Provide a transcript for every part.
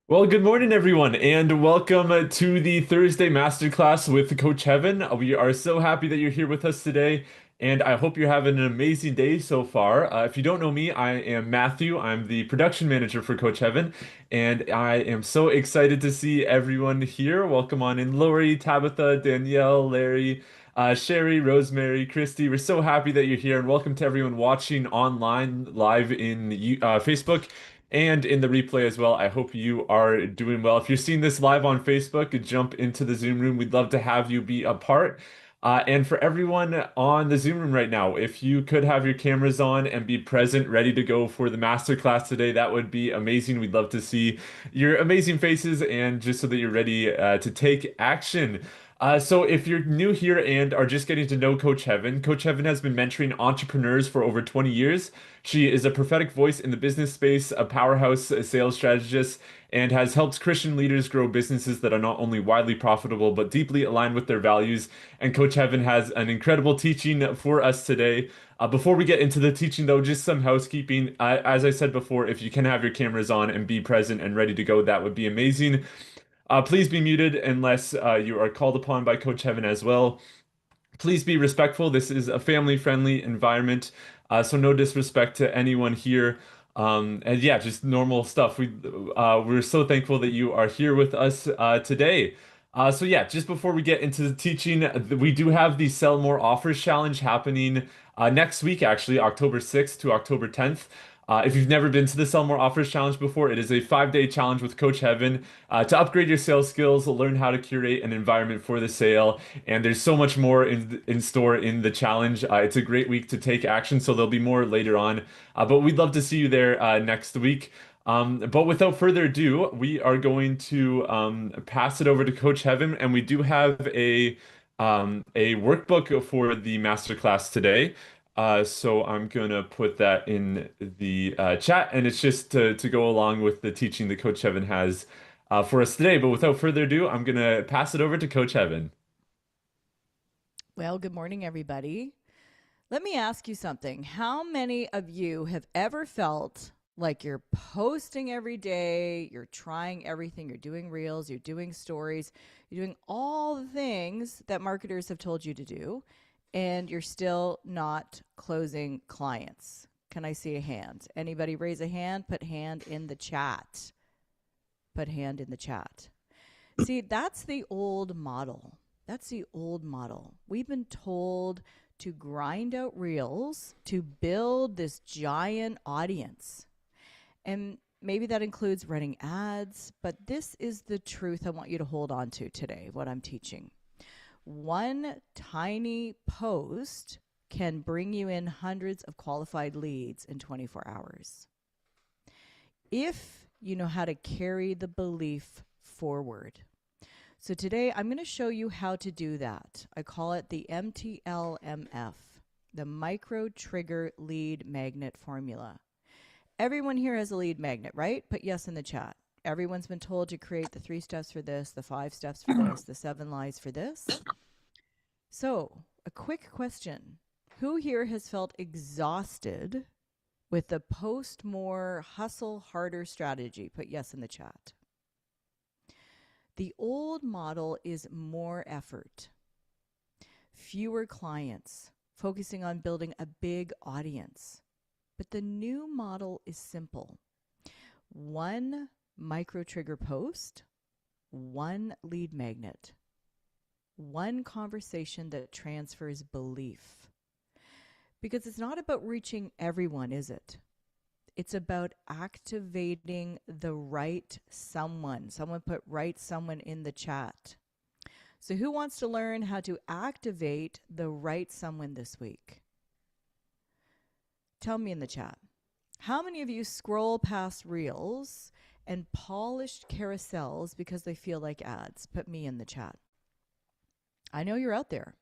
Well, good morning, everyone, and welcome to the Thursday Masterclass with Coach Heaven. We are so happy that you're here with us today, and I hope you're having an amazing day so far. If you don't know me, I am Matthew. I'm the production manager for Coach Heaven, and I am so excited to see everyone here. Welcome on in, Lori, Tabitha, Danielle, Larry, Sherry, Rosemary, Christy. We're so happy that you're here, and welcome to everyone watching online live in Facebook and in the replay as well. I hope you are doing well. If you're seeing this live on Facebook, jump into the Zoom room. We'd love to have you be a part. And for everyone on the Zoom room right now, if you could have your cameras on and be present, ready to go for the masterclass today, that would be amazing. We'd love to see your amazing faces and just so that you're ready to take action. So if you're new here and are just getting to know Coach Heaven has been mentoring entrepreneurs for over 20 years. She is a prophetic voice in the business space, a powerhouse a sales strategist, and has helped Christian leaders grow businesses that are not only widely profitable but deeply aligned with their values. And Coach Heaven has an incredible teaching for us today. Before we get into the teaching, though, just some housekeeping. As I said before, if you can have your cameras on and be present and ready to go, that would be amazing. Please be muted unless you are called upon by Coach Heaven as well. Please be respectful. This is a family-friendly environment, so no disrespect to anyone here. And yeah, just normal stuff. We're so thankful that you are here with us today. So yeah, just before we get into the teaching, we do have the Sell More Offers Challenge happening next week, actually, October 6th to October 10th. If you've never been to the Sell More Offers Challenge before, it is a 5-day challenge with Coach Heaven to upgrade your sales skills, learn how to curate an environment for the sale, and there's so much more in store in the challenge. It's a great week to take action, so there'll be more later on. But we'd love to see you there next week. But without further ado, we are going to pass it over to Coach Heaven, and we do have a workbook for the masterclass today. So I'm gonna put that in the chat, and it's just to go along with the teaching that Coach Heaven has for us today. But without further ado, I'm gonna pass it over to Coach Heaven. Well, good morning, everybody. Let me ask you something. How many of you have ever felt like you're posting every day, you're trying everything, you're doing reels, you're doing stories, you're doing all the things that marketers have told you to do, and you're still not closing clients? Can I see a hand? Anybody raise a hand? Put hand in the chat. Put hand in the chat. See, that's the old model. That's the old model. We've been told to grind out reels to build this giant audience. And maybe that includes running ads, but this is the truth I want you to hold on to today, what I'm teaching. One tiny post can bring you in hundreds of qualified leads in 24 hours. If you know how to carry the belief forward. So today I'm going to show you how to do that. I call it the MTLMF, the micro trigger lead magnet formula. Everyone here has a lead magnet, right? Put yes in the chat. Everyone's been told to create the 3 steps for this, the 5 steps for this, the 7 lies for this. So a quick question. Who here has felt exhausted with the post more, hustle harder strategy? Put yes in the chat. The old model is more effort, fewer clients, focusing on building a big audience. But the new model is simple. One micro trigger post, one lead magnet, one conversation that transfers belief. Because it's not about reaching everyone, is it? It's about activating the right someone. Someone put right someone in the chat. So who wants to learn how to activate the right someone this week? Tell me in the chat. How many of you scroll past reels and polished carousels because they feel like ads? Put me in the chat. I know you're out there.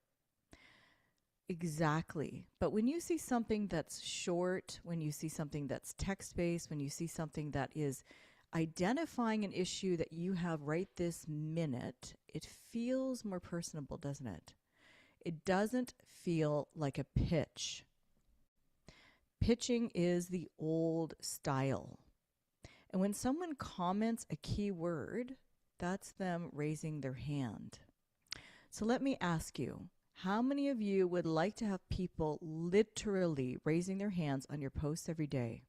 Exactly. But when you see something that's short, when you see something that's text-based, when you see something that is identifying an issue that you have right this minute, it feels more personable, doesn't it? It doesn't feel like a pitch. Pitching is the old style. And when someone comments a key word, that's them raising their hand. So let me ask you, how many of you would like to have people literally raising their hands on your posts every day?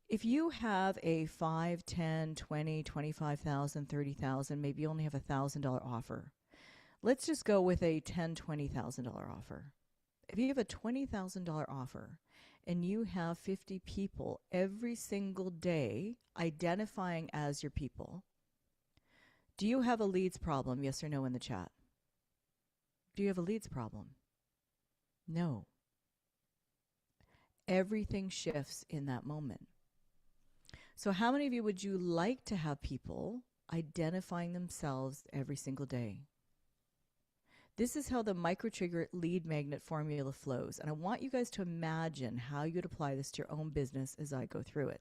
If you have a 5, 10, 20, 25,000, 30,000, maybe you only have $1,000 offer. Let's just go with a $10,000, $20,000 offer. If you have a $20,000 offer and you have 50 people every single day identifying as your people, do you have a leads problem? Yes or no in the chat. Do you have a leads problem? No. Everything shifts in that moment. So how many of you would you like to have people identifying themselves every single day? This is how the micro-trigger lead magnet formula flows. And I want you guys to imagine how you'd apply this to your own business as I go through it.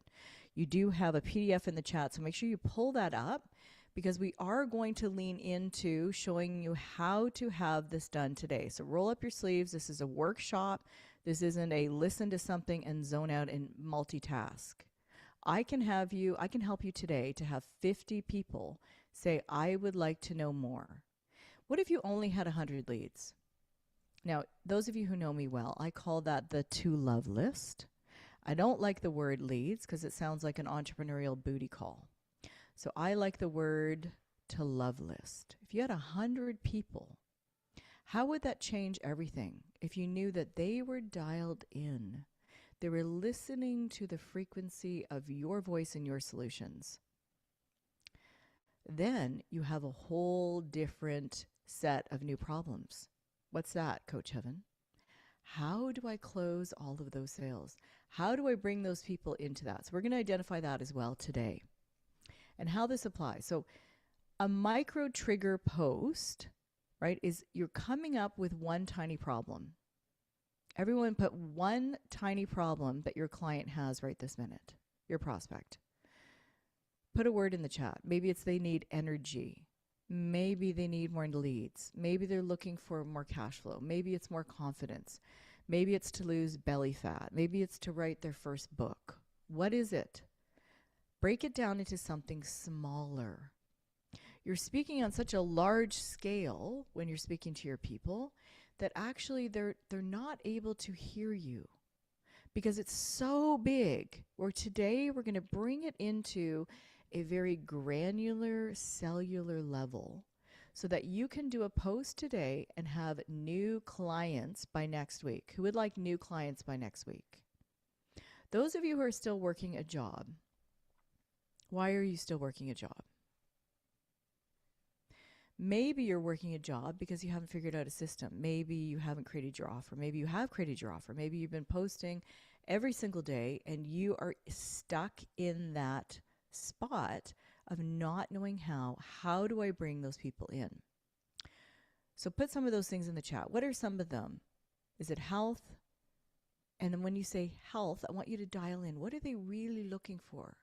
You do have a PDF in the chat, so make sure you pull that up because we are going to lean into showing you how to have this done today. So roll up your sleeves. This is a workshop. This isn't a listen to something and zone out and multitask. I can help you today to have 50 people say, I would like to know more. What if you only had 100 leads? Now, those of you who know me well, I call that the to love list. I don't like the word leads because it sounds like an entrepreneurial booty call. So I like the word to love list. If you had 100 people, how would that change everything if you knew that they were dialed in? They were listening to the frequency of your voice and your solutions. Then you have a whole different set of new problems. What's that, Coach Heaven? How do I close all of those sales? How do I bring those people into that? So we're going to identify that as well today and how this applies. So a micro trigger post, right, is you're coming up with one tiny problem. Everyone put one tiny problem that your client has right this minute, your prospect. Put a word in the chat. Maybe it's they need energy. Maybe they need more leads. Maybe they're looking for more cash flow. Maybe it's more confidence. Maybe it's to lose belly fat. Maybe it's to write their first book. What is it? Break it down into something smaller. You're speaking on such a large scale when you're speaking to your people that actually they're not able to hear you because it's so big. Where today we're going to bring it into a very granular cellular level so that you can do a post today and have new clients by next week. Who would like new clients by next week? Those of you who are still working a job, why are you still working a job? Maybe you're working a job because you haven't figured out a system. Maybe you haven't created your offer. Maybe you have created your offer. Maybe you've been posting every single day and you are stuck in that spot of not knowing how do I bring those people in? So put some of those things in the chat. What are some of them? Is it health? And then when you say health, I want you to dial in. What are they really looking for?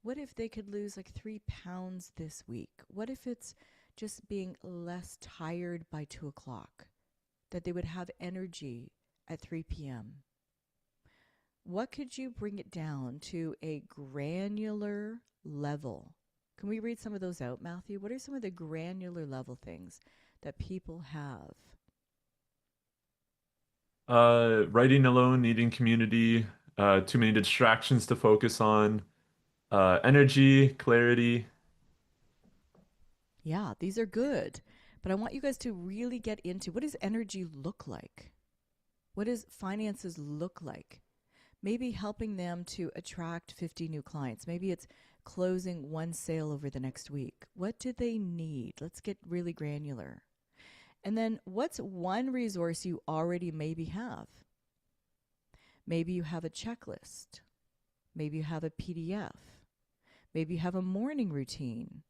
What if they could lose like 3 pounds this week? What if it's just being less tired by 2 o'clock? That they would have energy at 3 p.m.? What could you bring it down to a granular level? Can we read some of those out, Matthew? What are some of the granular level things that people have? Writing alone, needing community, too many distractions to focus on, energy, clarity. Yeah, these are good. But I want you guys to really get into what does energy look like? What does finances look like? Maybe helping them to attract 50 new clients. Maybe it's closing one sale over the next week. What do they need? Let's get really granular. And then what's one resource you already maybe have? Maybe you have a checklist. Maybe you have a PDF. Maybe you have a morning routine.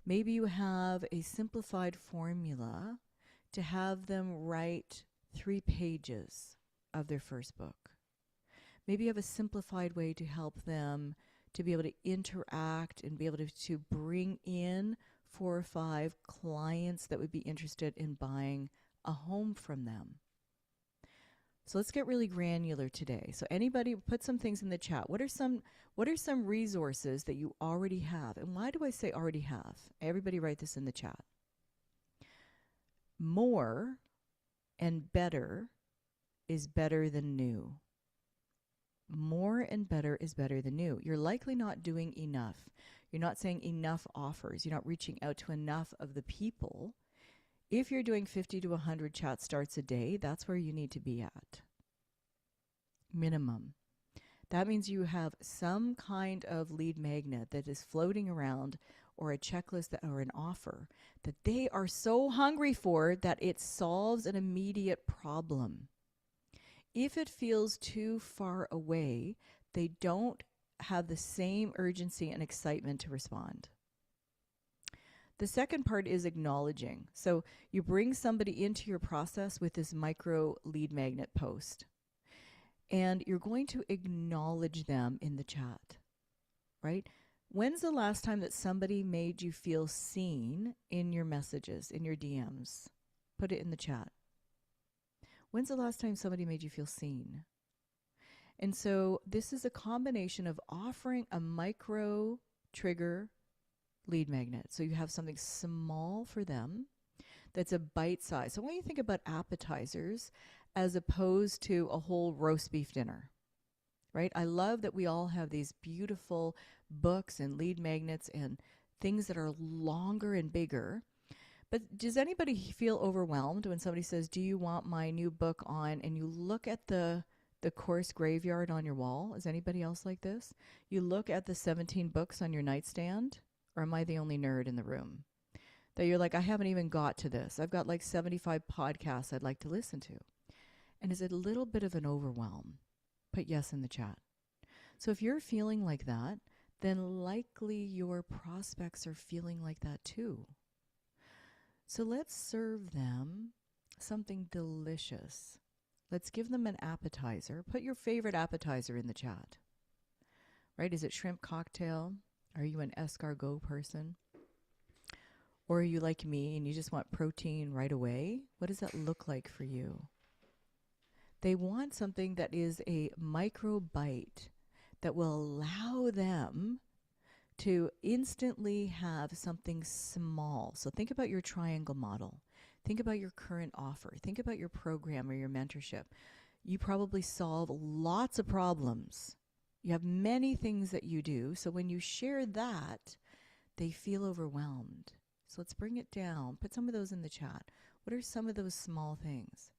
Maybe you have a simplified formula to have them write 3 pages of their first book. Maybe you have a simplified way to help them to be able to interact and be able to bring in 4 or 5 clients that would be interested in buying a home from them. So let's get really granular today. So anybody put some things in the chat. What are some resources that you already have? And why do I say already have? Everybody write this in the chat. More and better is better than new. More and better is better than new. You're likely not doing enough. You're not saying enough offers. You're not reaching out to enough of the people. If you're doing 50 to 100 chat starts a day, that's where you need to be at. Minimum. That means you have some kind of lead magnet that is floating around, or a checklist or an offer that they are so hungry for that it solves an immediate problem. If it feels too far away, they don't have the same urgency and excitement to respond. The second part is acknowledging. So you bring somebody into your process with this micro lead magnet post, and you're going to acknowledge them in the chat, right? When's the last time that somebody made you feel seen in your messages, in your DMs? Put it in the chat. When's the last time somebody made you feel seen? And so this is a combination of offering a micro trigger lead magnet. So you have something small for them that's a bite size. So when you think about appetizers as opposed to a whole roast beef dinner, right? I love that we all have these beautiful books and lead magnets and things that are longer and bigger. But does anybody feel overwhelmed when somebody says, do you want my new book on, and you look at the course graveyard on your wall? Is anybody else like this? You look at the 17 books on your nightstand, or am I the only nerd in the room? That you're like, I haven't even got to this. I've got like 75 podcasts I'd like to listen to. And is it a little bit of an overwhelm? Put yes in the chat. So if you're feeling like that, then likely your prospects are feeling like that too. So let's serve them something delicious. Let's give them an appetizer. Put your favorite appetizer in the chat. Right? Is it shrimp cocktail? Are you an escargot person? Or are you like me and you just want protein right away? What does that look like for you? They want something that is a micro bite that will allow them to instantly have something small. So think about your triangle model. Think about your current offer. Think about your program or your mentorship. You probably solve lots of problems. You have many things that you do. So when you share that, they feel overwhelmed. So let's bring it down. Put some of those in the chat. What are some of those small things?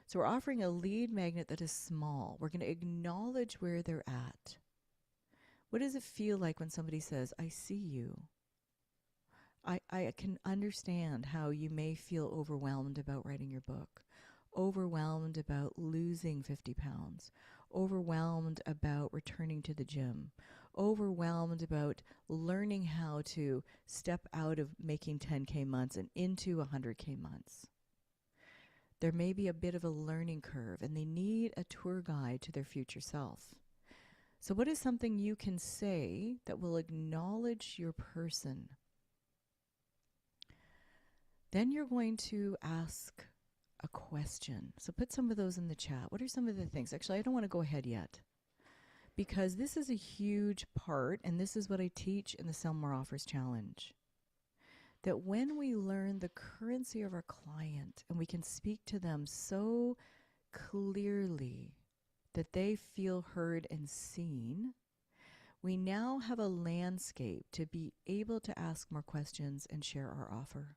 So we're offering a lead magnet that is small. We're going to acknowledge where they're at. What does it feel like when somebody says, I see you? I can understand how you may feel overwhelmed about writing your book, overwhelmed about losing 50 pounds, overwhelmed about returning to the gym, overwhelmed about learning how to step out of making 10K months and into 100K months. There may be a bit of a learning curve, and they need a tour guide to their future self. So what is something you can say that will acknowledge your person? Then you're going to ask a question. So put some of those in the chat. What are some of the things? Actually, I don't want to go ahead yet, because this is a huge part, and this is what I teach in the Sell More Offers Challenge. That when we learn the currency of our client and we can speak to them so clearly that they feel heard and seen, we now have a landscape to be able to ask more questions and share our offer.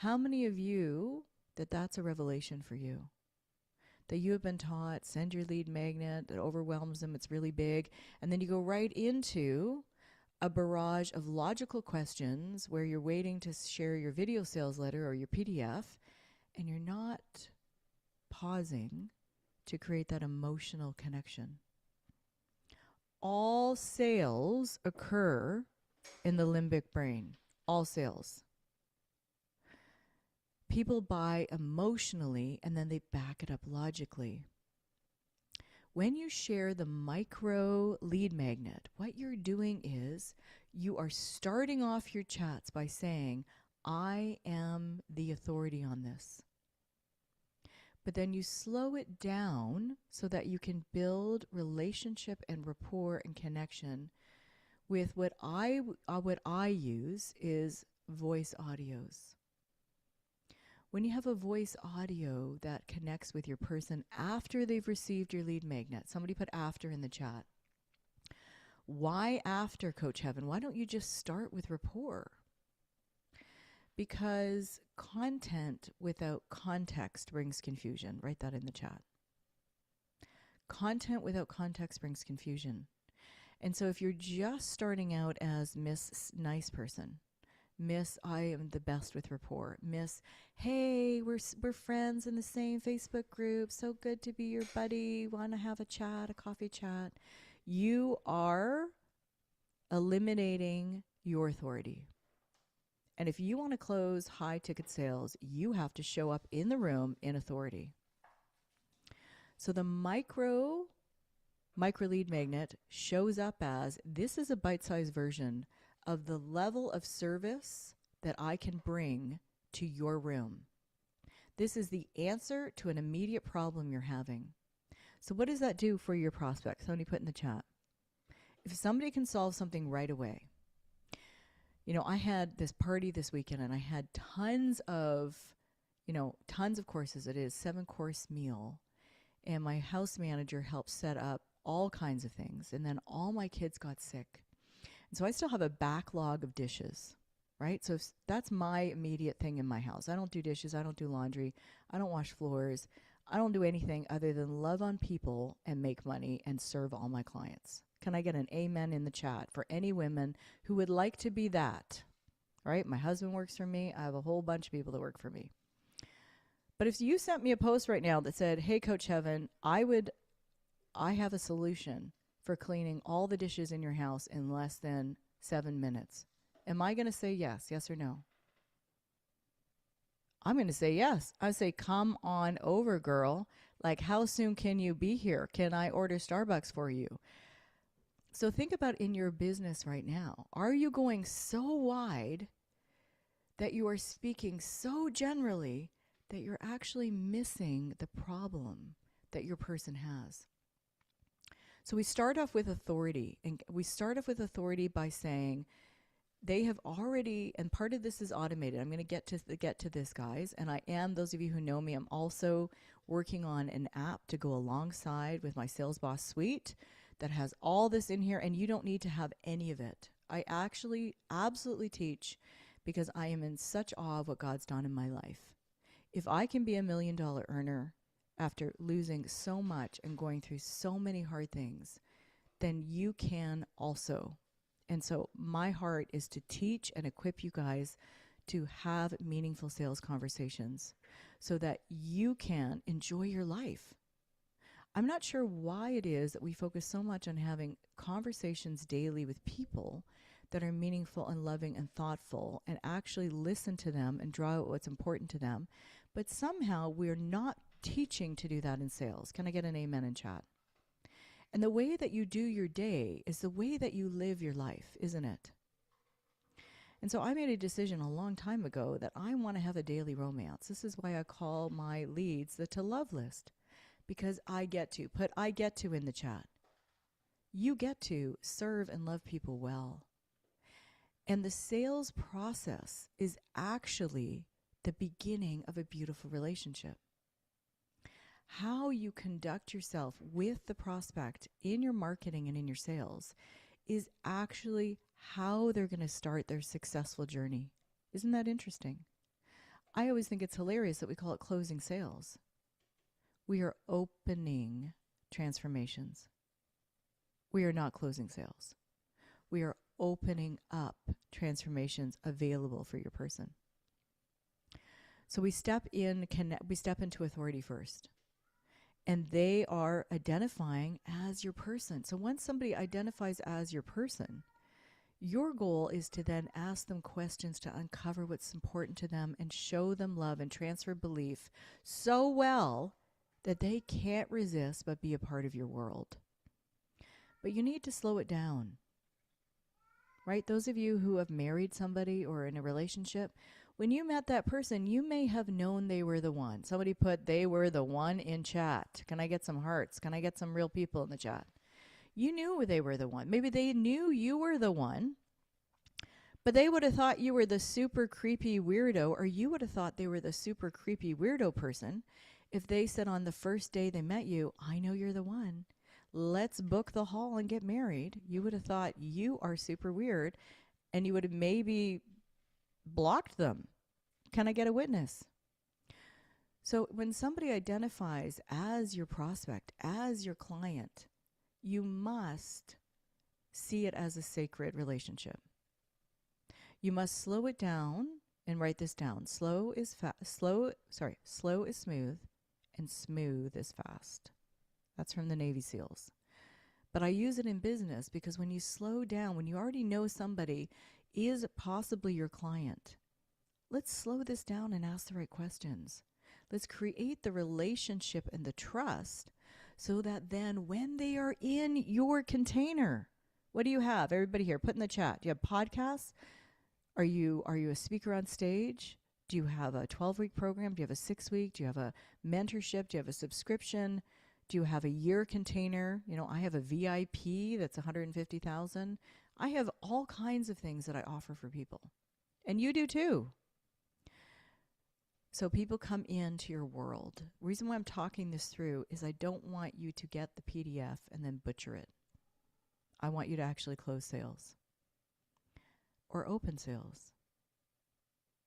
How many of you that's a revelation for you? That you have been taught, send your lead magnet, it overwhelms them, it's really big, and then you go right into a barrage of logical questions where you're waiting to share your video sales letter or your PDF, and you're not pausing to create that emotional connection. All sales occur in the limbic brain. All sales. People buy emotionally and then they back it up logically. When you share the micro lead magnet, what you're doing is you are starting off your chats by saying, I am the authority on this. but then you slow it down so that you can build relationship and rapport and connection with what I use is voice audios. When you have a voice audio that connects with your person after they've received your lead magnet, somebody put after in the chat. Why after, Coach Heaven? Why don't you just start with rapport? Because content without context brings confusion. Write that in the chat. Content without context brings confusion. And so if you're just starting out as Miss Nice Person, Miss I am the best with rapport, Miss hey, we're friends in the same Facebook group, so good to be your buddy, want to have a chat, a coffee chat, you are eliminating your authority. And if you want to close high ticket sales, you have to show up in the room in authority. So the micro lead magnet shows up as this is a bite-sized version of the level of service that I can bring to your room. This is the answer to an immediate problem you're having. So what does that do for your prospect? Somebody put in the chat. If somebody can solve something right away, I had this party this weekend and I had tons of courses. It is 7-course meal. And my house manager helped set up all kinds of things. And then all my kids got sick. And so I still have a backlog of dishes, right? So that's my immediate thing in my house. I don't do dishes. I don't do laundry. I don't wash floors. I don't do anything other than love on people and make money and serve all my clients. Can I get an amen in the chat for any women who would like to be that, right? My husband works for me. I have a whole bunch of people that work for me. But if you sent me a post right now that said, hey, Coach Heaven, I have a solution for cleaning all the dishes in your house in less than 7 minutes. Am I going to say yes or no? I'm going to say yes. I say, come on over, girl. Like, how soon can you be here? Can I order Starbucks for you? So think about in your business right now. Are you going so wide that you are speaking so generally that you're actually missing the problem that your person has? So we start off with authority, and we start off with authority by saying they have already, and part of this is automated. I'm going to get to this, guys, and those of you who know me, I'm also working on an app to go alongside with my Sales Boss suite that has all this in here, and you don't need to have any of it. I actually absolutely teach because I am in such awe of what God's done in my life. If I can be $1 million earner after losing so much and going through so many hard things, then you can also. And so my heart is to teach and equip you guys to have meaningful sales conversations so that you can enjoy your life. I'm not sure why it is that we focus so much on having conversations daily with people that are meaningful and loving and thoughtful and actually listen to them and draw out what's important to them. But somehow we're not teaching to do that in sales. Can I get an amen in chat? And the way that you do your day is the way that you live your life, isn't it? And so I made a decision a long time ago that I want to have a daily romance. This is why I call my leads the to love list, because I get to in the chat. You get to serve and love people well. And the sales process is actually the beginning of a beautiful relationship. How you conduct yourself with the prospect in your marketing and in your sales is actually how they're going to start their successful journey. Isn't that interesting? I always think it's hilarious that we call it closing sales. We are opening transformations. We are not closing sales. We are opening up transformations available for your person. So we step into authority first. And they are identifying as your person. So once somebody identifies as your person, your goal is to then ask them questions to uncover what's important to them and show them love and transfer belief so well that they can't resist but be a part of your world. But you need to slow it down, right? Those of you who have married somebody or in a relationship, When you met that person, you may have known they were the one. Somebody put they were the one in chat. Can I get some hearts? Can I get some real people in the chat? You knew they were the one. Maybe they knew you were the one, but they would have thought you were the super creepy weirdo, or you would have thought they were the super creepy weirdo person if they said on the first day they met you, I know you're the one. Let's book the hall and get married. You would have thought you are super weird, and you would have maybe blocked them. Can I get a witness? So when somebody identifies as your prospect, as your client, you must see it as a sacred relationship. You must slow it down and write this down. Slow is smooth and smooth is fast. That's from the Navy SEALs. But I use it in business because when you slow down, when you already know somebody is possibly your client, let's slow this down and ask the right questions. Let's create the relationship and the trust so that then when they are in your container, what do you have? Everybody here, put in the chat. Do you have podcasts? Are you a speaker on stage? Do you have a 12-week program? Do you have a 6-week? Do you have a mentorship? Do you have a subscription? Do you have a year container? You know, I have a VIP that's 150,000. I have all kinds of things that I offer for people. And you do too. So people come into your world. The reason why I'm talking this through is I don't want you to get the PDF and then butcher it. I want you to actually close sales or open sales.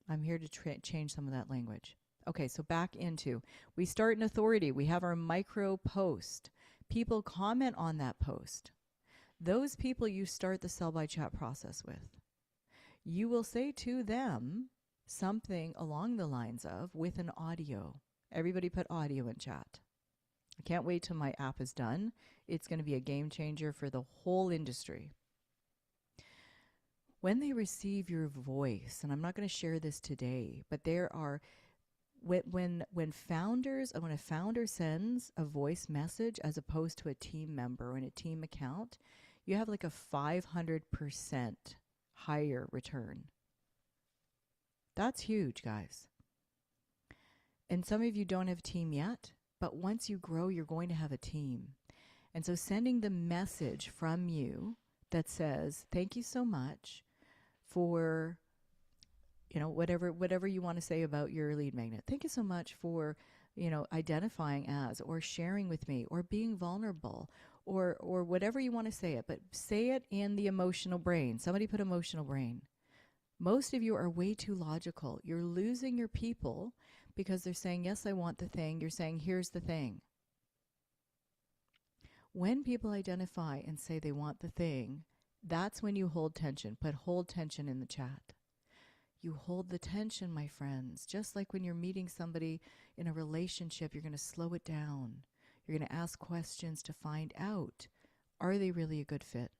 I'm here to change some of that language. Okay, so back into, we start in authority. We have our micro post. People comment on that post. Those people you start the sell by chat process with. You will say to them something along the lines of with an audio. Everybody put audio in chat. I can't wait till my app is done. It's going to be a game changer for the whole industry. When they receive your voice, and I'm not going to share this today, but there are when a founder sends a voice message as opposed to a team member in a team account, you have like a 500% higher return. That's huge, guys. And some of you don't have a team yet, but once you grow, you're going to have a team. And so sending the message from you that says, thank you so much for, you know, whatever you want to say about your lead magnet. Thank you so much for, you know, identifying as or sharing with me or being vulnerable or whatever you want to say it, but say it in the emotional brain. Somebody put emotional brain. Most of you are way too logical. You're losing your people because they're saying, yes, I want the thing. You're saying, here's the thing. When people identify and say they want the thing, that's when you hold tension. Put hold tension in the chat. You hold the tension, my friends. Just like when you're meeting somebody in a relationship, you're going to slow it down. You're going to ask questions to find out, are they really a good fit?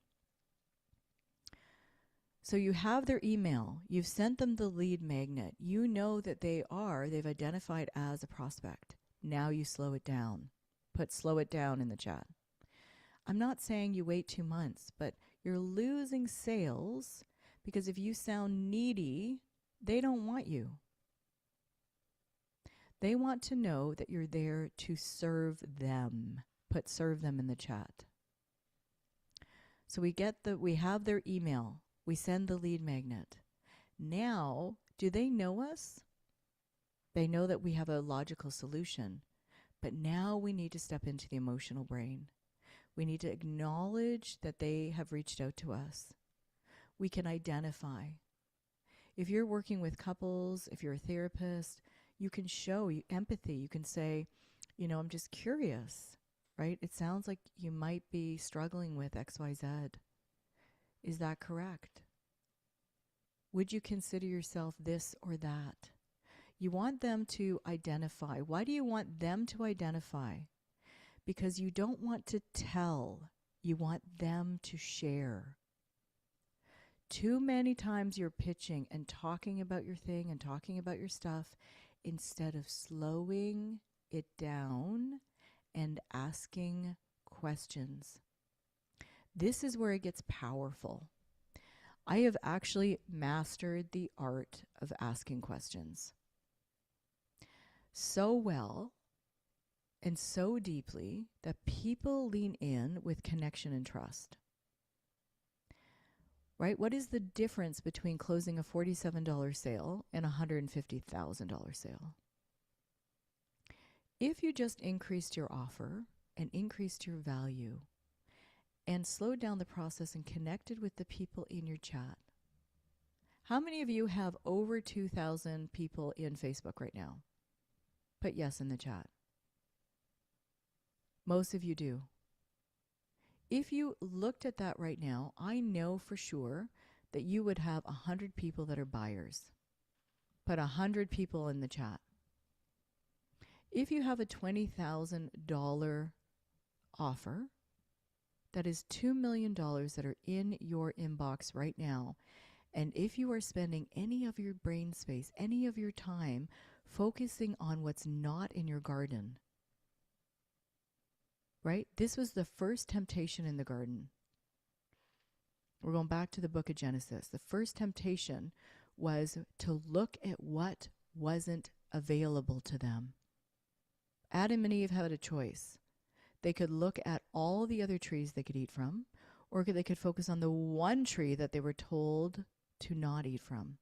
So you have their email. You've sent them the lead magnet. You know that they've identified as a prospect. Now you slow it down. Put slow it down in the chat. I'm not saying you wait 2 months, but you're losing sales because if you sound needy, they don't want you. They want to know that you're there to serve them. Put serve them in the chat. So we have their email. We send the lead magnet. Now, do they know us? They know that we have a logical solution. But now we need to step into the emotional brain. We need to acknowledge that they have reached out to us. We can identify. If you're working with couples, if you're a therapist, you can show empathy. You can say, you know, I'm just curious, right? It sounds like you might be struggling with XYZ. Is that correct? Would you consider yourself this or that? You want them to identify. Why do you want them to identify? Because you don't want to tell. You want them to share. Too many times you're pitching and talking about your thing and talking about your stuff instead of slowing it down and asking questions. This is where it gets powerful. I have actually mastered the art of asking questions so well and so deeply that people lean in with connection and trust. Right? What is the difference between closing a $47 sale and a $150,000 sale? If you just increased your offer and increased your value and slowed down the process and connected with the people in your chat, how many of you have over 2,000 people in Facebook right now? Put yes in the chat. Most of you do. If you looked at that right now, I know for sure that you would have 100 people that are buyers. Put 100 people in the chat. If you have a $20,000 offer, that is $2 million that are in your inbox right now. And if you are spending any of your brain space, any of your time focusing on what's not in your garden, right? This was the first temptation in the garden. We're going back to the book of Genesis. The first temptation was to look at what wasn't available to them. Adam and Eve had a choice. They could look at all the other trees they could eat from, or they could focus on the one tree that they were told to not eat from.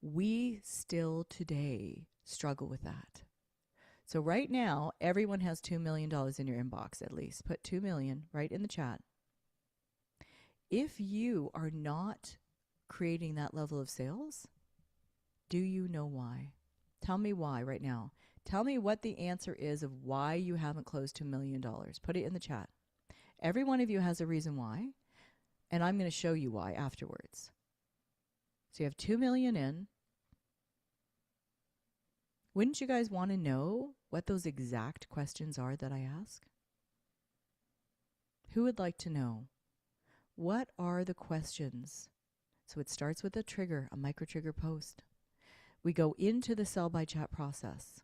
We still today struggle with that. So right now, everyone has $2 million in your inbox at least. Put 2 million right in the chat. If you are not creating that level of sales, do you know why? Tell me why right now. Tell me what the answer is of why you haven't closed $2 million. Put it in the chat. Every one of you has a reason why, and I'm going to show you why afterwards. So you have 2 million in. Wouldn't you guys want to know what those exact questions are that I ask? Who would like to know? What are the questions? So it starts with a trigger, a micro trigger post. We go into the sell by chat process.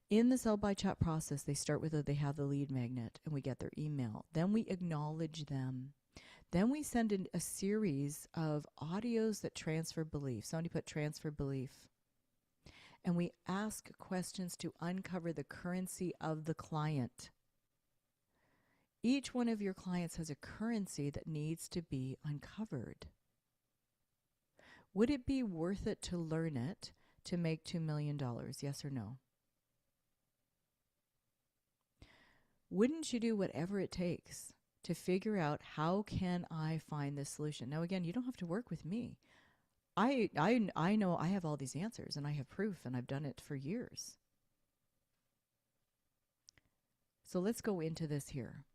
In the sell by chat process, they start with they have the lead magnet and we get their email. Then we acknowledge them. Then we send in a series of audios that transfer belief. Somebody put transfer belief. And we ask questions to uncover the currency of the client. Each one of your clients has a currency that needs to be uncovered. Would it be worth it to learn it to make $2 million? Yes or no? Wouldn't you do whatever it takes to figure out how can I find this solution? Now, again, you don't have to work with me. I know I have all these answers and I have proof and I've done it for years. So let's go into this here.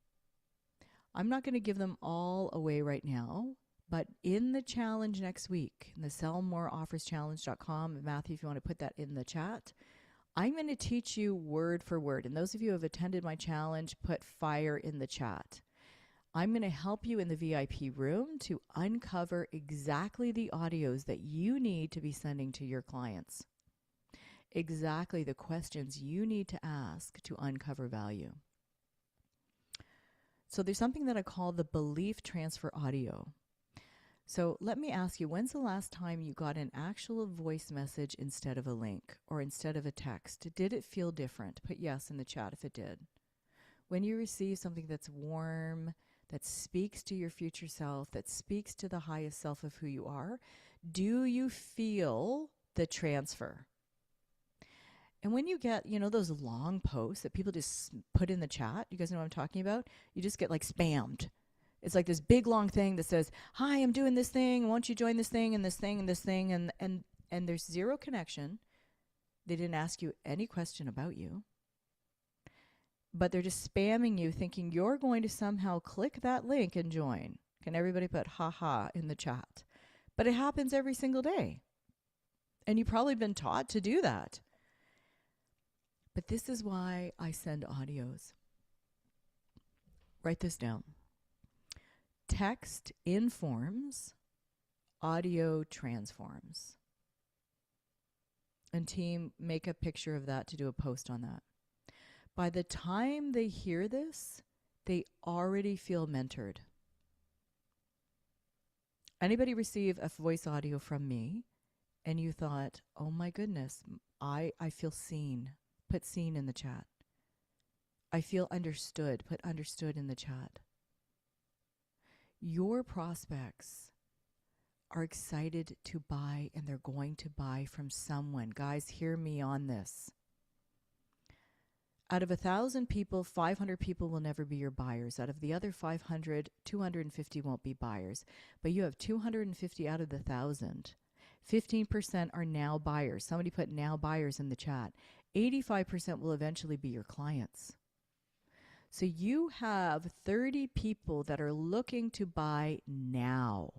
I'm not going to give them all away right now, but in the challenge next week, in the sellmoreofferschallenge.com, Matthew, if you want to put that in the chat, I'm going to teach you word for word. And those of you who have attended my challenge, put fire in the chat. I'm going to help you in the VIP room to uncover exactly the audios that you need to be sending to your clients. Exactly the questions you need to ask to uncover value. So there's something that I call the belief transfer audio. So let me ask you, when's the last time you got an actual voice message instead of a link or instead of a text? Did it feel different? Put yes in the chat if it did. When you receive something that's warm, that speaks to your future self, that speaks to the highest self of who you are, do you feel the transfer? And when you get, those long posts that people just put in the chat, you guys know what I'm talking about? You just get like spammed. It's like this big long thing that says, hi, I'm doing this thing. Won't you join this thing and this thing and this thing? And there's zero connection. They didn't ask you any question about you. But they're just spamming you thinking you're going to somehow click that link and join. Can everybody put ha in the chat? But it happens every single day. And you've probably been taught to do that. But this is why I send audios. Write this down. Text informs, audio transforms. And team, make a picture of that to do a post on that. By the time they hear this, they already feel mentored. Anybody receive a voice audio from me and you thought, oh my goodness, I feel seen? Put seen in the chat. I feel understood. Put understood in the chat. Your prospects are excited to buy, and they're going to buy from someone. Guys, hear me on this. Out of 1,000 people, 500 people will never be your buyers. Out of the other 500, 250 won't be buyers. But you have 250 out of the 1,000. 15% are now buyers. Somebody put now buyers in the chat. 85% will eventually be your clients. So you have 30 people that are looking to buy now.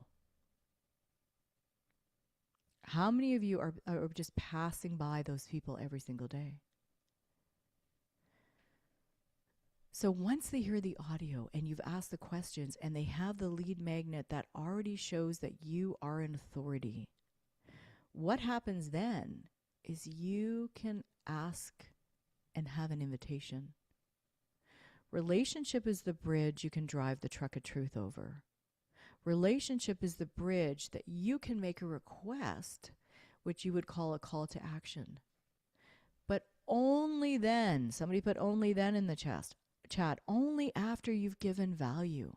How many of you are just passing by those people every single day? So once they hear the audio and you've asked the questions and they have the lead magnet that already shows that you are an authority, what happens then is you can ask and have an invitation. Relationship is the bridge you can drive the truck of truth over. Relationship is the bridge that you can make a request, which you would call a call to action. But only then, somebody put only then in the chat, only after you've given value,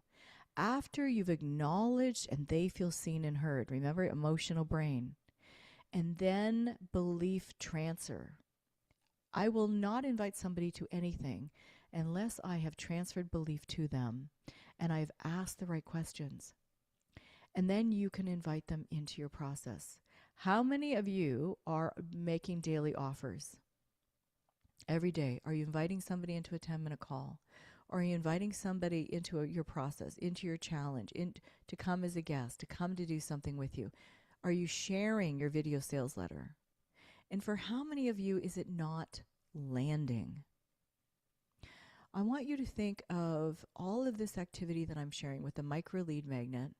after you've acknowledged and they feel seen and heard. Remember, emotional brain. And then belief transfer. I will not invite somebody to anything unless I have transferred belief to them and I've asked the right questions. And then you can invite them into your process. How many of you are making daily offers? Every day, are you inviting somebody into a 10-minute call? Or are you inviting somebody into your process, into your challenge, to come as a guest, to come to do something with you? Are you sharing your video sales letter? And for how many of you is it not landing? I want you to think of all of this activity that I'm sharing with the micro lead magnet,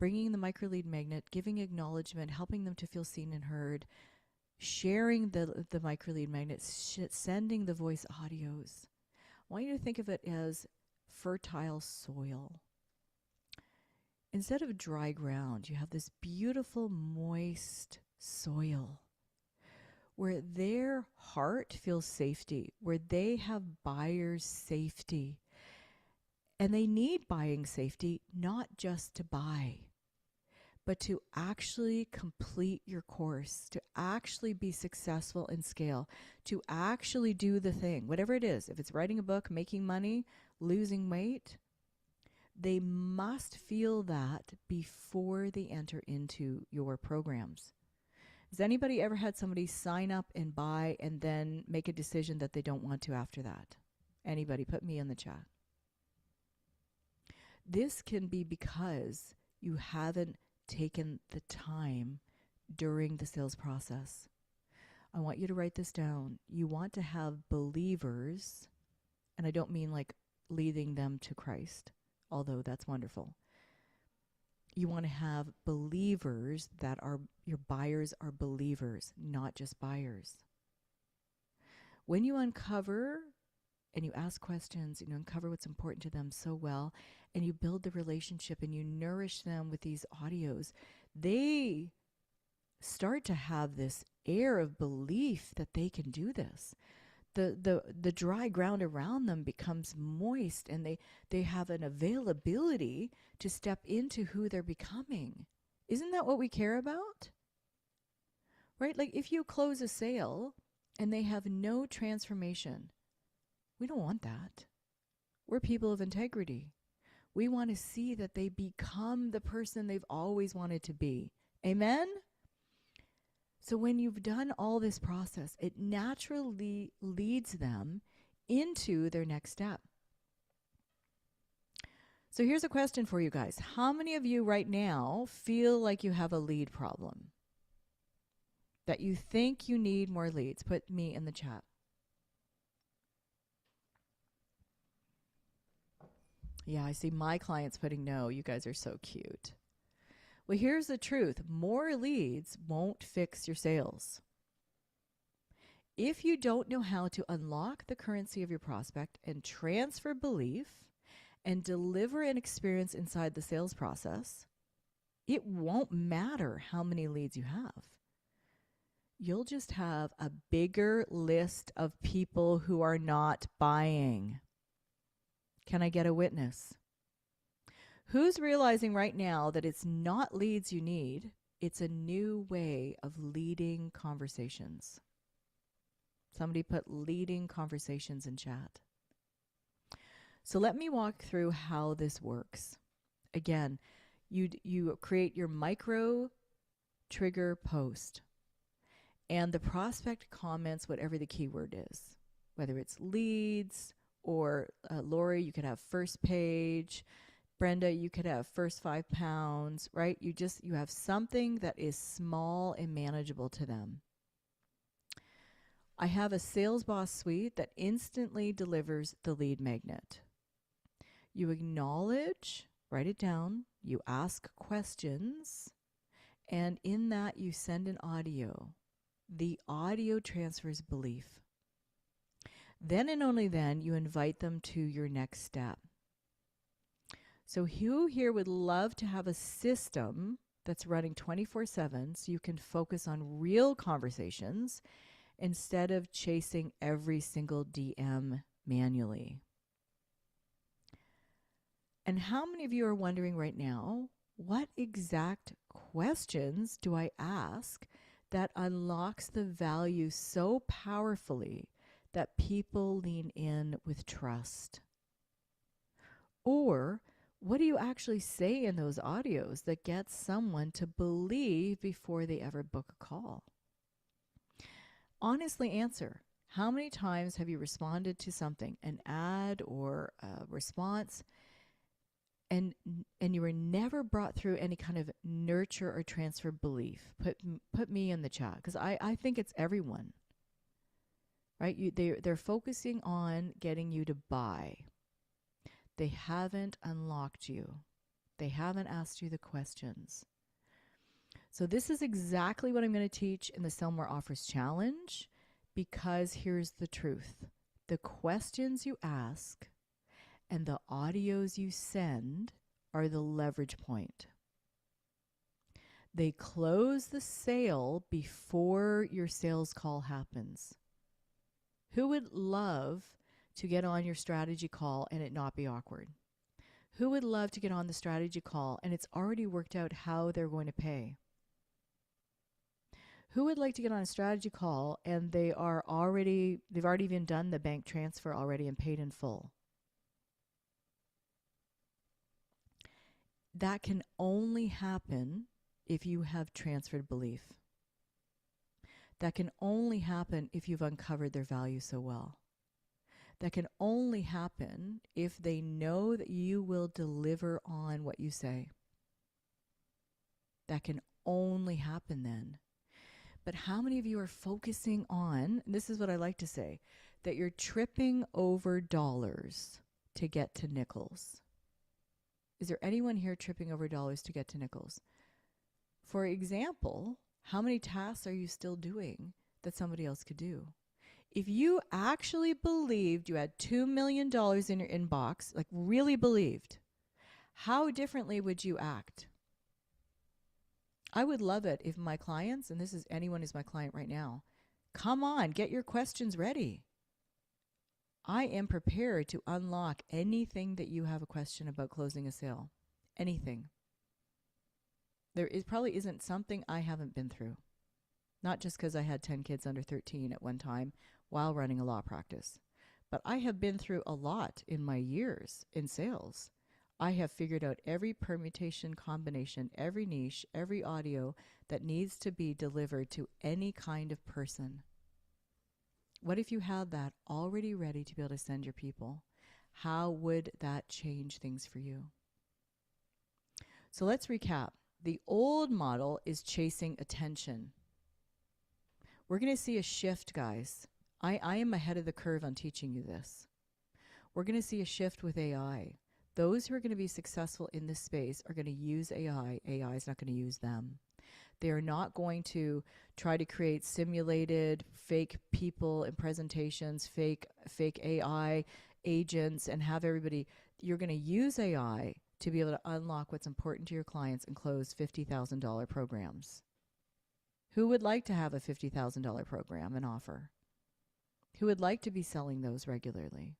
bringing the micro lead magnet, giving acknowledgement, helping them to feel seen and heard, sharing the micro lead magnet, sending the voice audios. I want you to think of it as fertile soil. Instead of dry ground, you have this beautiful, moist soil where their heart feels safety, where they have buyer's safety. And they need buying safety, not just to buy, but to actually complete your course, to actually be successful in scale, to actually do the thing, whatever it is. If it's writing a book, making money, losing weight, they must feel that before they enter into your programs. Has anybody ever had somebody sign up and buy and then make a decision that they don't want to after that? Anybody? Put me in the chat. This can be because you haven't taken the time during the sales process. I want you to write this down. You want to have believers, and I don't mean like leading them to Christ, although that's wonderful. You want to have believers that are, your buyers are believers, not just buyers. When you uncover and you ask questions and you uncover what's important to them so well, and you build the relationship and you nourish them with these audios, they start to have this air of belief that they can do this. The dry ground around them becomes moist, and they have an availability to step into who they're becoming. Isn't that what we care about? Right? Like if you close a sale and they have no transformation, we don't want that. We're people of integrity. We want to see that they become the person they've always wanted to be. Amen? So when you've done all this process, it naturally leads them into their next step. So here's a question for you guys. How many of you right now feel like you have a lead problem? That you think you need more leads? Put me in the chat. Yeah, I see my clients putting no. You guys are so cute. Well, here's the truth. More leads won't fix your sales. If you don't know how to unlock the currency of your prospect and transfer belief and deliver an experience inside the sales process, It won't matter how many leads you have. You'll just have a bigger list of people who are not buying. Can I get a witness? Who's realizing right now that it's not leads you need, it's a new way of leading conversations? Somebody put leading conversations in chat. So let me walk through how this works. Again, you create your micro trigger post, and the prospect comments whatever the keyword is, whether it's leads or Lori, you could have first page. Brenda, you could have first £5, right? You have something that is small and manageable to them. I have a sales boss suite that instantly delivers the lead magnet. You acknowledge, write it down, you ask questions, and in that you send an audio. The audio transfers belief. Then and only then you invite them to your next step. So who here would love to have a system that's running 24/7 so you can focus on real conversations instead of chasing every single DM manually? And how many of you are wondering right now, what exact questions do I ask that unlocks the value so powerfully that people lean in with trust? Or what do you actually say in those audios that gets someone to believe before they ever book a call? Honestly answer. How many times have you responded to something, an ad or a response, and you were never brought through any kind of nurture or transfer belief? Put me in the chat, because I think it's everyone, right? They're focusing on getting you to buy. They haven't unlocked you. They haven't asked you the questions. So this is exactly what I'm going to teach in the Sell More Offers Challenge, because here's the truth. The questions you ask and the audios you send are the leverage point. They close the sale before your sales call happens. Who would love to get on your strategy call and it not be awkward? Who would love to get on the strategy call and it's already worked out how they're going to pay? Who would like to get on a strategy call and they've already even done the bank transfer already and paid in full? That can only happen if you have transferred belief. That can only happen if you've uncovered their value so well. That can only happen if they know that you will deliver on what you say. That can only happen then. But how many of you are focusing on, and this is what I like to say, that you're tripping over dollars to get to nickels? Is there anyone here tripping over dollars to get to nickels? For example, how many tasks are you still doing that somebody else could do? If you actually believed you had $2 million in your inbox, like really believed, how differently would you act? I would love it if my clients, and this is anyone who's my client right now, come on, get your questions ready. I am prepared to unlock anything that you have a question about closing a sale. Anything. Probably isn't something I haven't been through. Not just because I had 10 kids under 13 at one time while running a law practice, but I have been through a lot in my years in sales. I have figured out every permutation, combination, every niche, every audio that needs to be delivered to any kind of person. What if you had that already ready to be able to send your people? How would that change things for you? So let's recap. The old model is chasing attention. We're going to see a shift, guys. I am ahead of the curve on teaching you this. We're going to see a shift with AI. Those who are going to be successful in this space are going to use AI. AI is not going to use them. They are not going to try to create simulated fake people and presentations, fake AI agents, and have everybody. You're going to use AI to be able to unlock what's important to your clients and close $50,000 programs. Who would like to have a $50,000 program and offer? Who would like to be selling those regularly?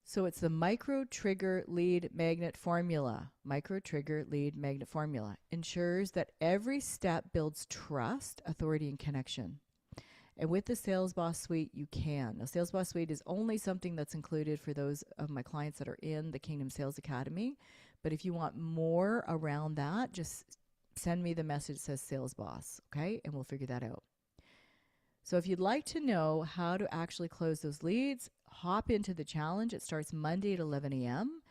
So it's the micro trigger lead magnet formula. Micro trigger lead magnet formula ensures that every step builds trust, authority, and connection. And with the Sales Boss Suite, you can. Now, Sales Boss Suite is only something that's included for those of my clients that are in the Kingdom Sales Academy. But if you want more around that, just send me the message that says Sales Boss, okay? And we'll figure that out. So if you'd like to know how to actually close those leads, hop into the challenge. It starts Monday at 11 a.m.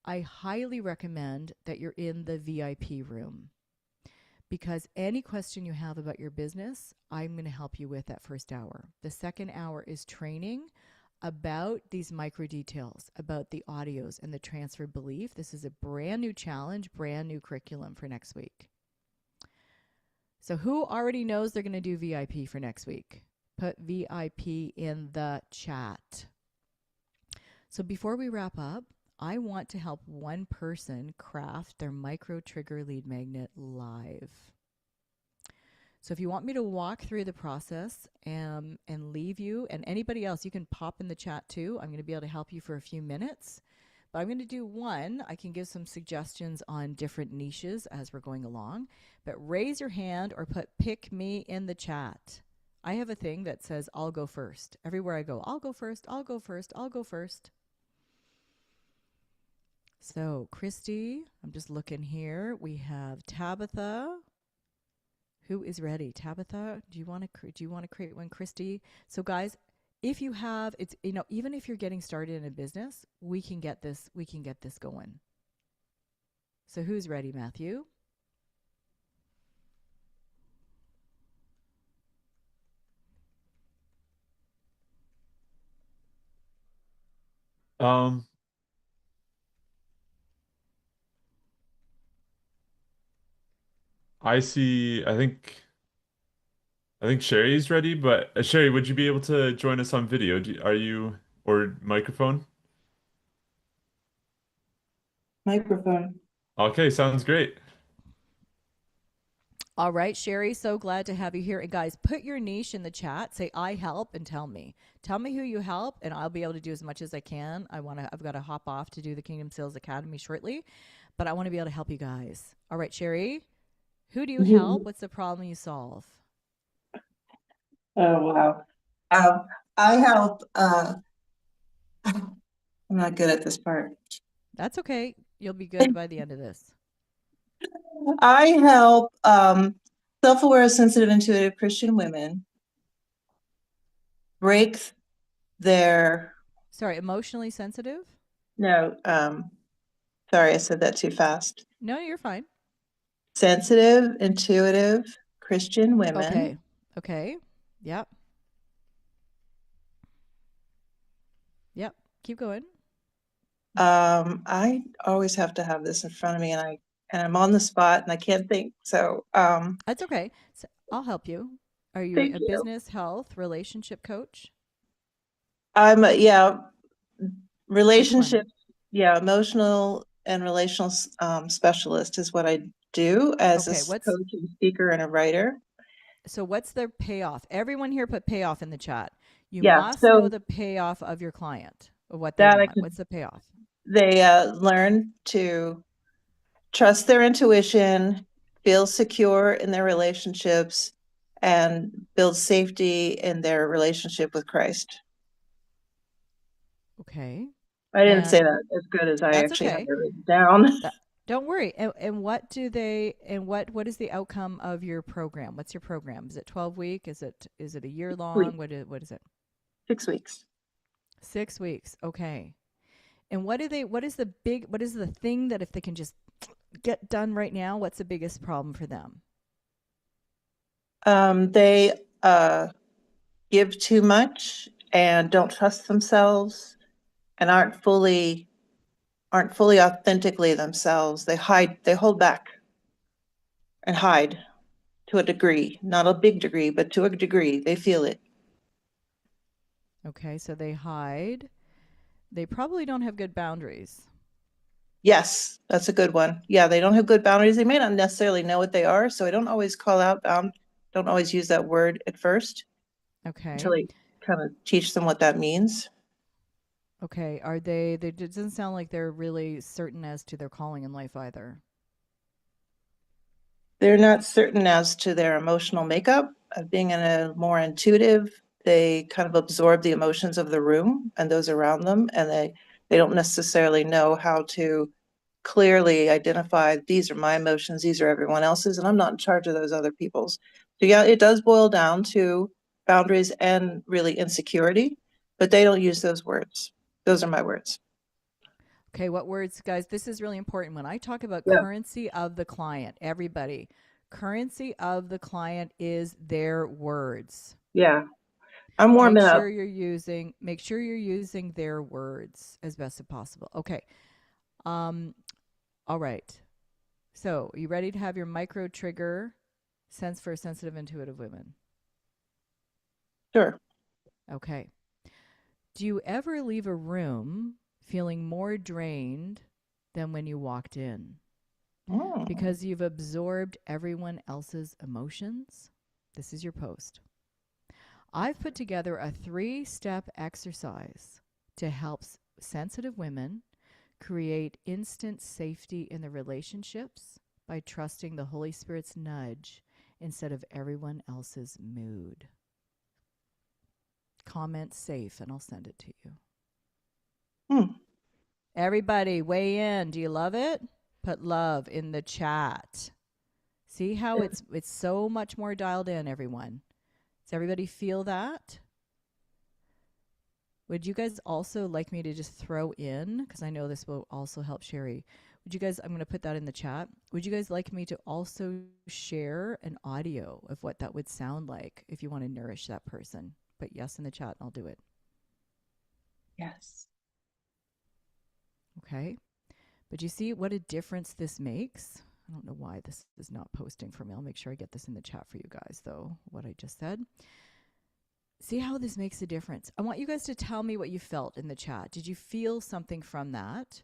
I highly recommend that you're in the VIP room, because any question you have about your business, I'm going to help you with that first hour. The second hour is training about these micro details, about the audios and the transfer belief. This is a brand new challenge, brand new curriculum for next week. So who already knows they're going to do VIP for next week? Put VIP in the chat. So before we wrap up, I want to help one person craft their micro trigger lead magnet live. So if you want me to walk through the process and leave you, and anybody else, you can pop in the chat too. I'm going to be able to help you for a few minutes. But I'm going to do one. I can give some suggestions on different niches as we're going along. But raise your hand or put pick me in the chat. I have a thing that says I'll go first. Everywhere I go, I'll go first, I'll go first, I'll go first. So Christy, I'm just looking here. We have Tabitha. Who is ready? Tabitha, do you want to create one? Christy. So guys, if you have, it's, even if you're getting started in a business, we can get this going. So who's ready, Matthew? Um, I see. I think Sherry's ready, but Sherry, would you be able to join us on video? Are you or microphone? Microphone. Okay, sounds great. All right, Sherry, so glad to have you here. And guys, put your niche in the chat. Say I help and tell me. Tell me who you help, and I'll be able to do as much as I can. I've got to hop off to do the Kingdom Sales Academy shortly, but I want to be able to help you guys. All right, Sherry, who do you help? What's the problem you solve? Oh, wow. I help, I'm not good at this part. That's okay. You'll be good by the end of this. I help self-aware, sensitive, intuitive Christian women break their, Sorry, emotionally sensitive? no, sorry, I said that too fast. No, you're fine. Sensitive, intuitive Christian women. Okay. Yep. Keep going. I always have to have this in front of me, and I'm on the spot and I can't think. So, That's okay. So I'll help you. Are you thank a you. business, health, relationship coach? I'm Which relationship, one? emotional and relational specialist is what I do as a Okay, coach and speaker and a writer. what's the payoff? Everyone here put payoff in the chat. You Yeah, must know so the payoff of your client or what they that I want. could, What's the payoff? they learn to trust their intuition, feel secure in their relationships, and build safety in their relationship with Christ. Okay. I didn't say And that as good as I that's actually have okay. it written down. Don't worry. And what is the outcome of your program? What's your program? Is it 12 week? Is it a year long? What is it? 6 weeks. 6 weeks. Okay. And what is the thing that if they can just get done right now, what's the biggest problem for them? They give too much and don't trust themselves and aren't fully authentically themselves. They hold back and hide to a degree, not a big degree, but to a degree. They feel it. Okay, so they hide. They probably don't have good boundaries. Yes, that's a good one. Yeah, they don't have good boundaries. They may not necessarily know what they are, so I don't always call out don't always use that word at first Okay. until I kind of teach them what that means. Okay. It doesn't sound like they're really certain as to their calling in life either. They're not certain as to their emotional makeup of being in a more intuitive. They kind of absorb the emotions of the room and those around them, and they don't necessarily know how to clearly identify these are my emotions, these are everyone else's, and I'm not in charge of those other people's. So yeah, it does boil down to boundaries and really insecurity, but they don't use those words. Those are my words. Okay, what words, guys? This is really important. When I talk about Yeah. currency of the client, everybody, currency of the client is their words. Yeah. I'm Make warming up. sure you're using their words as best as possible. Okay. Um all right. So, are you ready to have your micro trigger sense for sensitive intuitive women? Sure. Okay. Do you ever leave a room feeling more drained than when you walked in? Mm. Because you've absorbed everyone else's emotions? This is your post. I've put together a 3-step exercise to help sensitive women create instant safety in their relationships by trusting the Holy Spirit's nudge instead of everyone else's mood. Comment safe and I'll send it to you. Hmm. Everybody, weigh in. Do you love it? Put love in the chat. See how it's so much more dialed in, everyone. Does everybody feel that? Would you guys also like me to just throw in, because I know this will also help Sherry. Would you guys, I'm going to put that in the chat. Would you guys like me to also share an audio of what that would sound like if you want to nourish that person? Put yes in the chat and I'll do it. Yes. Okay. But you see what a difference this makes? I don't know why this is not posting for me. I'll make sure I get this in the chat for you guys, though, what I just said. See how this makes a difference. I want you guys to tell me what you felt in the chat. Did you feel something from that?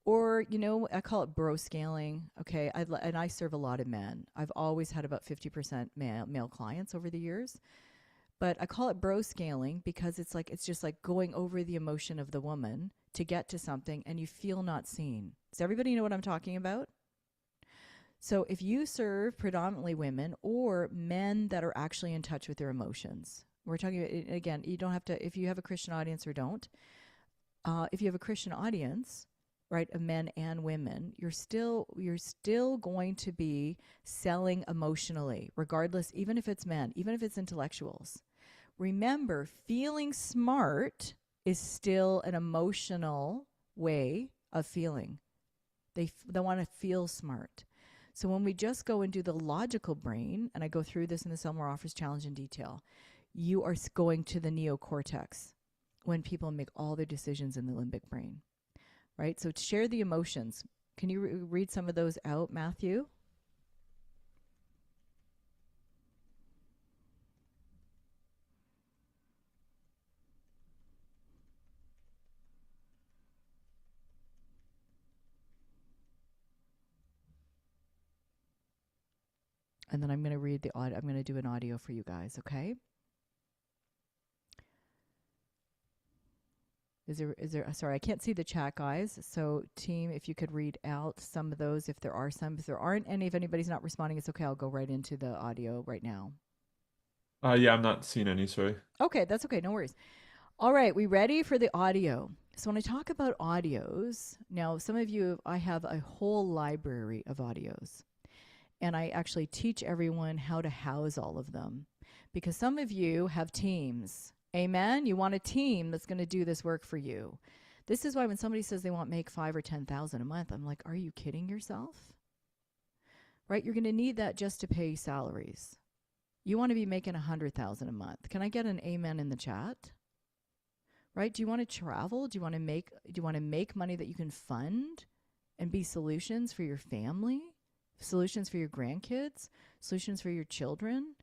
Or, I call it bro scaling. Okay. And I serve a lot of men. I've always had about 50% male clients over the years. But I call it bro scaling because it's just like going over the emotion of the woman to get to something and you feel not seen. Does everybody know what I'm talking about? So if you serve predominantly women or men that are actually in touch with their emotions, we're talking about, again, you don't have to, if you have a Christian audience or don't, if you have a Christian audience, right, of men and women, you're still going to be selling emotionally, regardless, even if it's men, even if it's intellectuals. Remember, feeling smart is still an emotional way of feeling. They want to feel smart. So when we just go and do the logical brain, and I go through this in the Selmer Offers Challenge in detail, you are going to the neocortex when people make all their decisions in the limbic brain, right? So share the emotions. Can you read some of those out, Matthew? And then I'm going to read the audio. I'm going to do an audio for you guys, okay? Is there, sorry, I can't see the chat, guys. So, team, if you could read out some of those, if there are some. If there aren't any, if anybody's not responding, it's okay. I'll go right into the audio right now. Yeah, I'm not seeing any, sorry. Okay, that's okay. No worries. All right, we ready for the audio? So, when I talk about audios, now some of you, I have a whole library of audios. And I actually teach everyone how to house all of them because some of you have teams. Amen. You want a team that's going to do this work for you. This is why when somebody says they want to make 5 or 10,000 a month, I'm like, are you kidding yourself? Right? You're going to need that just to pay salaries. You want to be making 100,000 a month. Can I get an amen in the chat? Right? Do you want to travel? Do you want to make money that you can fund and be solutions for your family? Solutions for your grandkids, solutions for your children.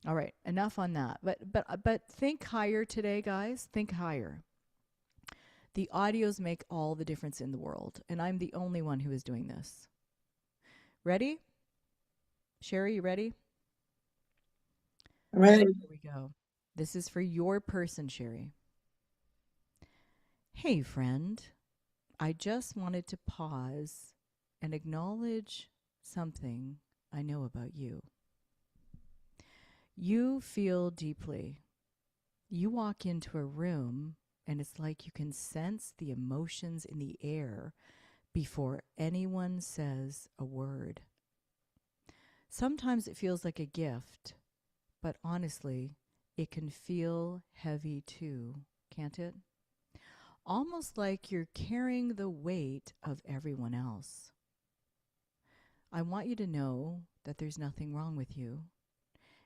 All right, enough on that. But think higher today, guys. Think higher. The audios make all the difference in the world, and I'm the only one who is doing this. Ready? Sherry, you ready? Right. Here we go. This is for your person, Sherry. Hey, friend. I just wanted to pause and acknowledge something I know about you. You feel deeply. You walk into a room and it's like you can sense the emotions in the air before anyone says a word. Sometimes it feels like a gift, but honestly, it can feel heavy too, can't it? Almost like you're carrying the weight of everyone else. I want you to know that there's nothing wrong with you.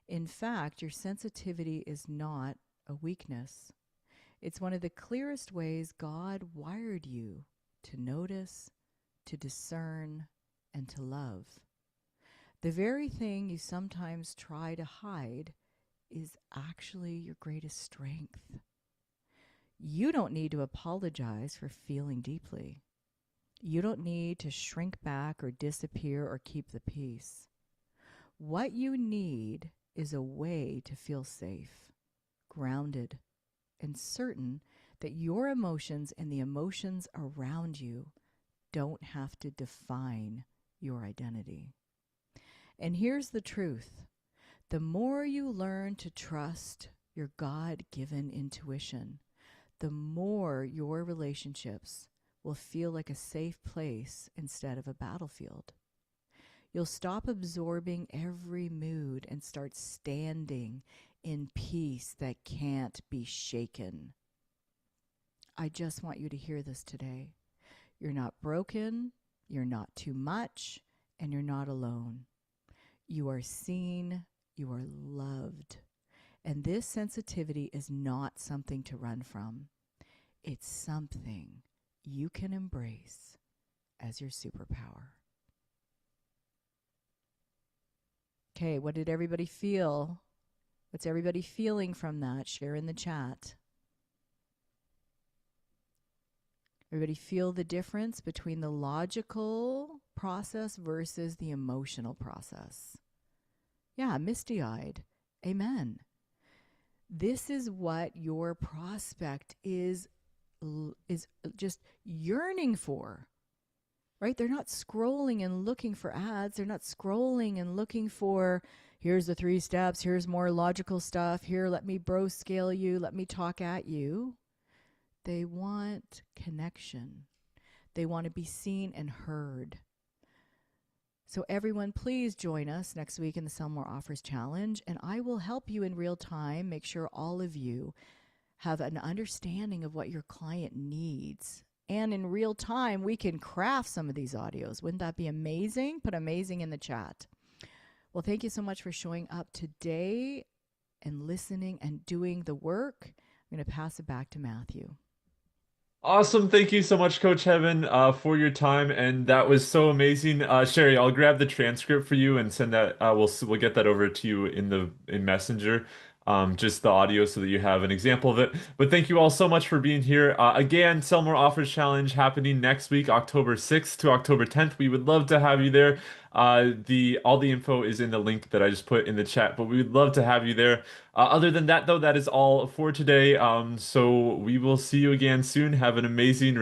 In fact, your sensitivity is not a weakness. It's one of the clearest ways God wired you to notice, to discern, and to love. The very thing you sometimes try to hide is actually your greatest strength. You don't need to apologize for feeling deeply. You don't need to shrink back or disappear or keep the peace. What you need is a way to feel safe, grounded, and certain that your emotions and the emotions around you don't have to define your identity. And here's the truth. The more you learn to trust your God given intuition, the more your relationships will feel like a safe place instead of a battlefield. You'll stop absorbing every mood and start standing in peace that can't be shaken. I just want you to hear this today. You're not broken, you're not too much, and you're not alone. You are seen, you are loved. And this sensitivity is not something to run from. It's something you can embrace as your superpower. Okay, what did everybody feel? What's everybody feeling from that? Share in the chat. Everybody feel the difference between the logical process versus the emotional process? Yeah, misty-eyed. Amen. This is what your prospect is just yearning for. Right? They're not scrolling and looking for ads. They're not scrolling and looking for, here's the 3 steps, here's more logical stuff, here, let me bro scale you, let me talk at you. They want connection. They want to be seen and heard. So everyone, please join us next week in the Sell More Offers Challenge, and I will help you in real time make sure all of you have an understanding of what your client needs. And in real time, we can craft some of these audios. Wouldn't that be amazing? Put amazing in the chat. Well, thank you so much for showing up today and listening and doing the work. I'm going to pass it back to Matthew. Awesome. Thank you so much, Coach Heaven, for your time. And that was so amazing. Sherry, I'll grab the transcript for you and send that. We'll get that over to you in Messenger. Just the audio so that you have an example of it. But thank you all so much for being here. Again, Sell More Offers Challenge happening next week, October 6th to October 10th. We would love to have you there. The all the info is in the link that I just put in the chat, but we would love to have you there. Other than that, though, that is all for today. So we will see you again soon. Have an amazing